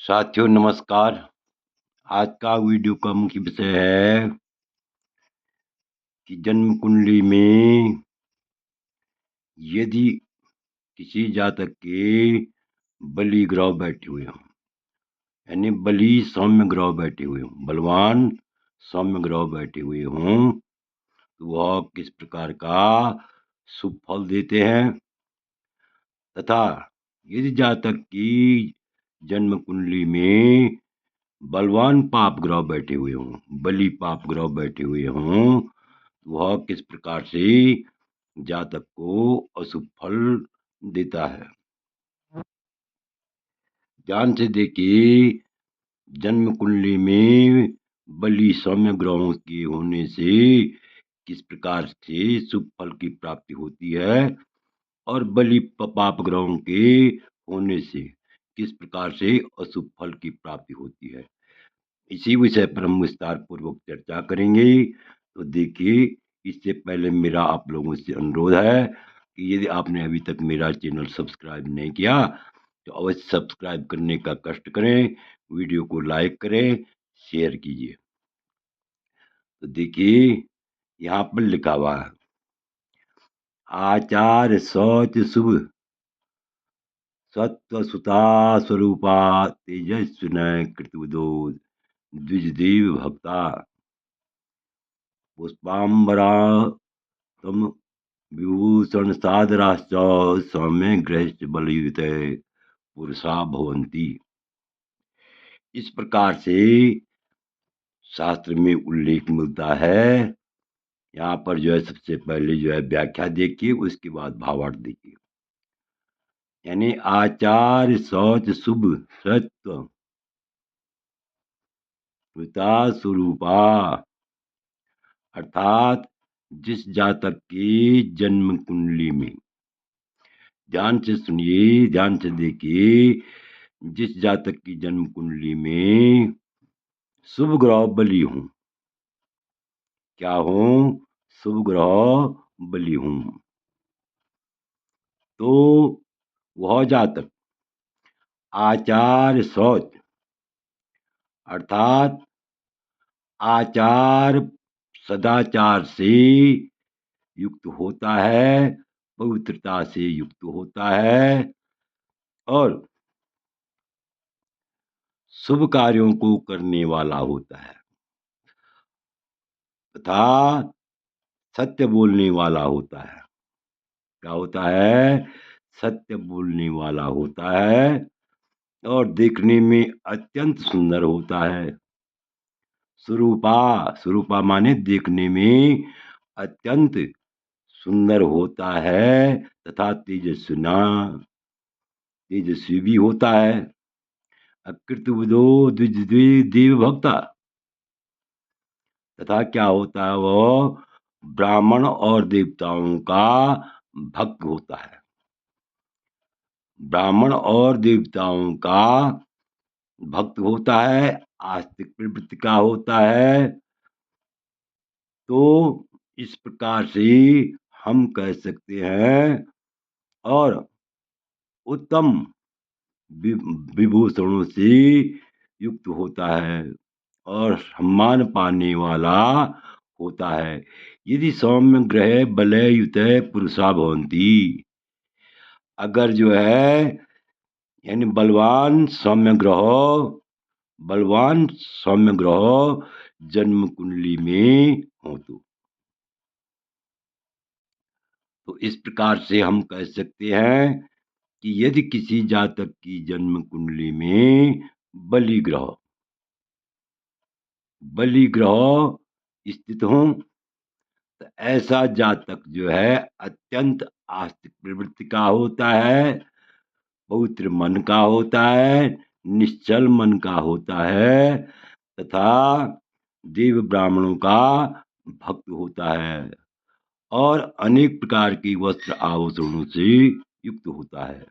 साथियों नमस्कार। आज का वीडियो का मुख्य विषय है कि जन्म कुंडली में यदि किसी जातक के बली ग्रह बैठे हुए हों, यानी बली सौम्य ग्रह बैठे हुए हों, बलवान सौम्य ग्रह बैठे हुए हों, तो वह किस प्रकार का शुभ फल देते हैं, तथा यदि जातक की जन्म कुंडली में बलवान पाप ग्रह बैठे हुए हों, बली पाप ग्रह बैठे हुए हों, वह किस प्रकार से जातक को अशुभ फल देता है। ध्यान से देखिए, जन्म कुंडली में बली सौम्य ग्रहों के होने से किस प्रकार से शुभ फल की प्राप्ति होती है और बली पाप ग्रहों के होने से किस प्रकार से अशुभ फल की प्राप्ति होती है। इसी विषय पर हम विस्तार पूर्वक चर्चा करेंगे। तो देखिए, इससे पहले मेरा आप लोगों से अनुरोध है कि यदि आपने अभी तक मेरा चैनल सब्सक्राइब नहीं किया तो अवश्य सब्सक्राइब करने का कष्ट करें, वीडियो को लाइक करें, शेयर कीजिए। तो देखिए, यहाँ पर लिखा हुआ है, आचार शौच शुभ सत्व सुता स्वरूपा तेजस्विनय कृतवदो द्विजदेव भक्ता पुष्पांबरा तम विभूषण सादराश्च सौम्य ग्रह बलयुत पुरुषा भवंती। इस प्रकार से शास्त्र में उल्लेख मिलता है। यहाँ पर जो है सबसे पहले जो है व्याख्या देखिए, उसके बाद भावार्थ देखिए। यानी आचार शौच शुभ सत्व कृता स्वरूपा, अर्थात जिस जातक की जन्म कुंडली में, ध्यान से सुनिए, ध्यान से देखिए, जिस जातक की जन्म कुंडली में शुभ ग्रह बली हूं, क्या हूं, शुभ ग्रह बली हूं, तो वह जातक आचार शौच, अर्थात आचार सदाचार से युक्त होता है, पवित्रता से युक्त होता है और शुभ कार्यों को करने वाला होता है तथा सत्य बोलने वाला होता है। क्या होता है? सत्य बोलने वाला होता है और देखने में अत्यंत सुंदर होता है। स्वरूपा, स्वरूपा माने देखने में अत्यंत सुंदर होता है तथा तेजस्विना, तेजस्वी भी होता है। अकृतबुद्धो द्विदेव भक्ता, तथा क्या होता है, वो ब्राह्मण और देवताओं का भक्त होता है। ब्राह्मण और देवताओं का भक्त होता है, आस्तिक प्रवृत्ति का होता है। तो इस प्रकार से हम कह सकते हैं और उत्तम विभूषणों से युक्त होता है और सम्मान पाने वाला होता है। यदि सौम्य ग्रह बलयुत पुरुषा भवंती, अगर जो है यानी बलवान सौम्य ग्रह जन्म कुंडली में हो तो इस प्रकार से हम कह सकते हैं कि यदि किसी जातक की जन्म कुंडली में बलि ग्रह स्थित हों, तो ऐसा जातक जो है अत्यंत आस्तिक प्रवृत्ति का होता है, पवित्र मन का होता है, निश्चल मन का होता है तथा देव ब्राह्मणों का भक्त होता है और अनेक प्रकार की वस्त्र आभूषणों से युक्त होता है।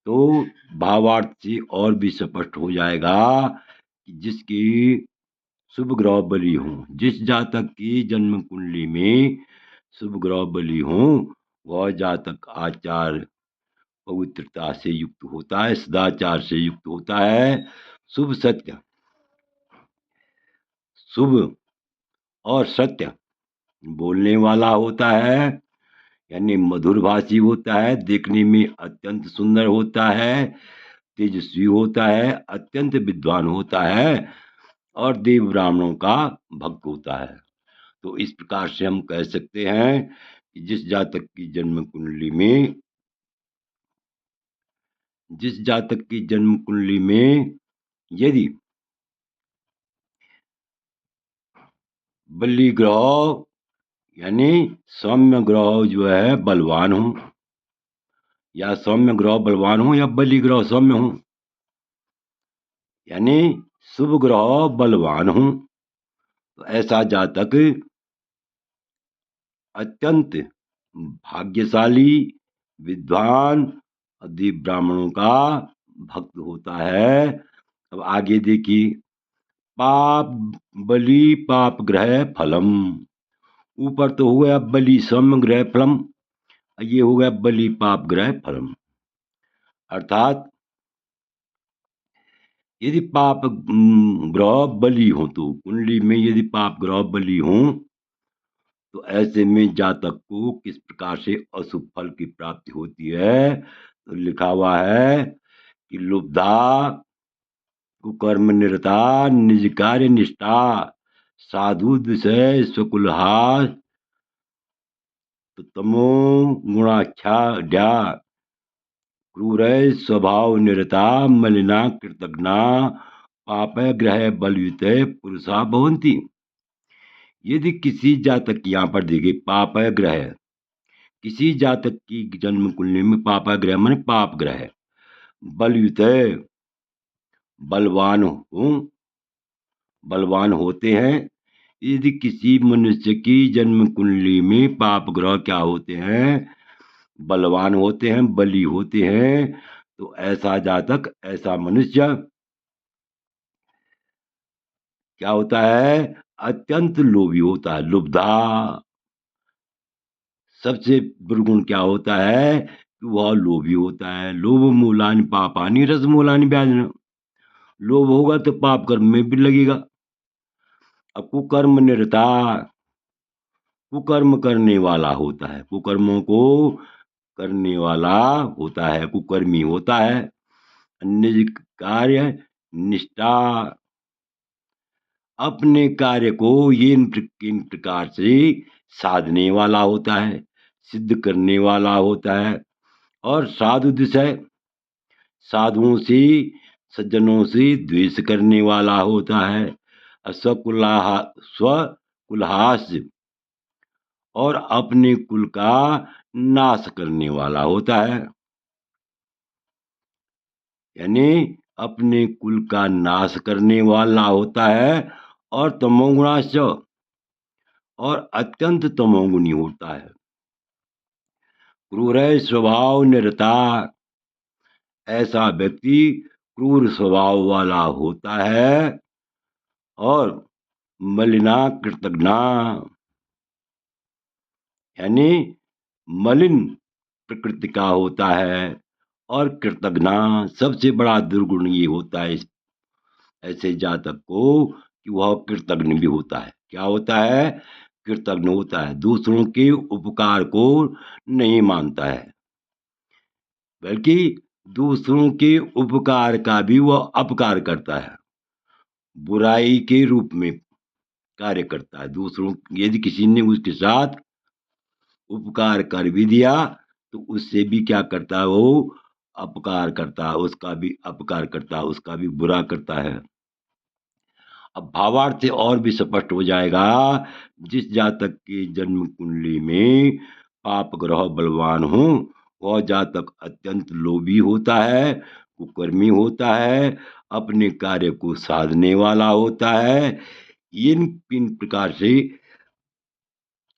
तो भावार्थ से और भी स्पष्ट हो जाएगा कि जिसकी शुभ ग्रह बली हों, जिस जातक की जन्म कुंडली में शुभ ग्रह बली हों, वह जातक आचार पवित्रता से युक्त होता है, सदाचार से युक्त होता है, शुभ सत्य शुभ और सत्य बोलने वाला होता है, यानी मधुर भाषी होता है, देखने में अत्यंत सुंदर होता है, तेजस्वी होता है, अत्यंत विद्वान होता है और देव ब्राह्मणों का भक्त होता है। तो इस प्रकार से हम कह सकते हैं कि जिस जातक की जन्म कुंडली में यदि बली ग्रह यानी सौम्य ग्रह जो है बलवान हो, या सौम्य ग्रह बलवान हो या बली ग्रह सौम्य हो, यानी शुभ ग्रह बलवान हो, तो ऐसा जातक अत्यंत भाग्यशाली, विद्वान, देव ब्राह्मणों का भक्त होता है। अब आगे देखिए, पाप बलि पाप ग्रह फलम। ऊपर तो हो गया बलि सौम्य ग्रह फलम, ये हो गया बलि पाप ग्रह फलम। अर्थात यदि पाप ग्रह बलि हो, तो कुंडली में यदि पाप ग्रह बलि हो, तो ऐसे में जातक को किस प्रकार से अशुभ फल की प्राप्ति होती है। तो लिखा हुआ है कि लुब्धा, कुकर्म निरता, निज कार्य निष्ठा, साधु विषय स्वकुलहास, तो तमो गुणाख्या ड्या, क्रूर स्वभाव निरता, मलिना कृतज्ञा, पाप ग्रह बलयुत पुरुषा भवंती। यदि किसी जातक की, यहाँ पर देखिए पाप ग्रह, किसी जातक की जन्म कुंडली में पाप ग्रह माने पाप ग्रह बलयुत बलवान हो, बलवान होते हैं। यदि किसी मनुष्य की जन्म कुंडली में पाप ग्रह क्या होते हैं, बलवान होते हैं, बली होते हैं, तो ऐसा जातक, ऐसा मनुष्य क्या होता है, अत्यंत लोभी होता है, लुब्धा। सबसे दुर्गुण क्या होता है कि वह लोभी होता है। लोभ मूलानि पापानि रस मूलानि व्याधिन। लोभ होगा तो पाप कर्म में भी लगेगा। अब कुकर्म निरता, कुकर्म करने वाला होता है, कुकर्मों को करने वाला होता है, कुकर्मी होता है। निज कार्य निष्ठा, अपने कार्य को ये इन प्रकार से साधने वाला होता है, सिद्ध करने वाला होता है। और साधु दिशय, साधुओं से, सज्जनों से द्वेष करने वाला होता है। स्वकुलहास, और अपने कुल का नाश करने वाला होता है, यानी अपने कुल का नाश करने वाला होता है। और तमोगुणाश्च, और अत्यंत तमोगुणी होता है। क्रूर स्वभाव निरता, ऐसा व्यक्ति क्रूर स्वभाव वाला होता है। और मलिना कृतज्ञा, यानी मलिन प्रकृति का होता है। और कृतज्ञा, सबसे बड़ा दुर्गुण ये होता है ऐसे जातक को कि वह कृतज्ञ भी होता है। क्या होता है, कृतज्ञ होता है, दूसरों के उपकार को नहीं मानता है, बल्कि दूसरों के उपकार का भी वह अपकार करता है, बुराई के रूप में कार्य करता है। दूसरों, यदि किसी ने उसके साथ उपकार कर भी दिया, तो उससे भी क्या करता है, वो अपकार करता है, उसका भी अपकार करता है, उसका भी बुरा करता है। अब भावार्थ से और भी स्पष्ट हो जाएगा। जिस जातक की जन्म कुंडली में पाप ग्रह बलवान हो, वह जातक अत्यंत लोभी होता है, कुकर्मी होता है, अपने कार्य को साधने वाला होता है। इन प्रकार से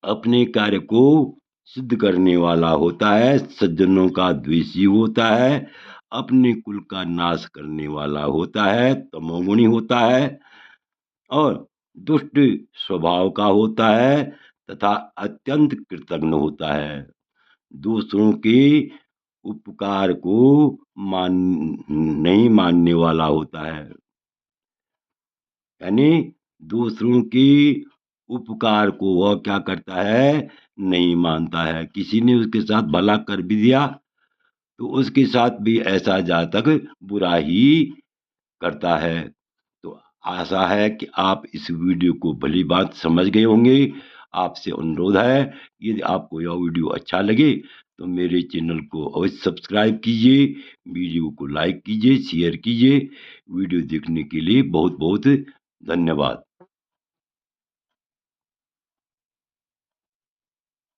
अपने कार्य को सिद्ध करने वाला होता है, सज्जनों का द्वेषी होता है, अपने कुल का नाश करने वाला होता है, तमोगुणी होता है, और दुष्ट स्वभाव का होता है, तथा अत्यंत कृतज्ञ होता है। दूसरों के उपकार को मान नहीं मानने वाला होता है। यानी दूसरों की उपकार को वह क्या करता है, नहीं मानता है। किसी ने उसके साथ भला कर भी दिया तो उसके साथ भी ऐसा जातक बुरा ही करता है। तो आशा है कि आप इस वीडियो को भली बात समझ गए होंगे। आपसे अनुरोध है, यदि आपको यह वीडियो अच्छा लगे तो मेरे चैनल को अवश्य सब्सक्राइब कीजिए, वीडियो को लाइक कीजिए, शेयर कीजिए। वीडियो देखने के लिए बहुत बहुत धन्यवाद।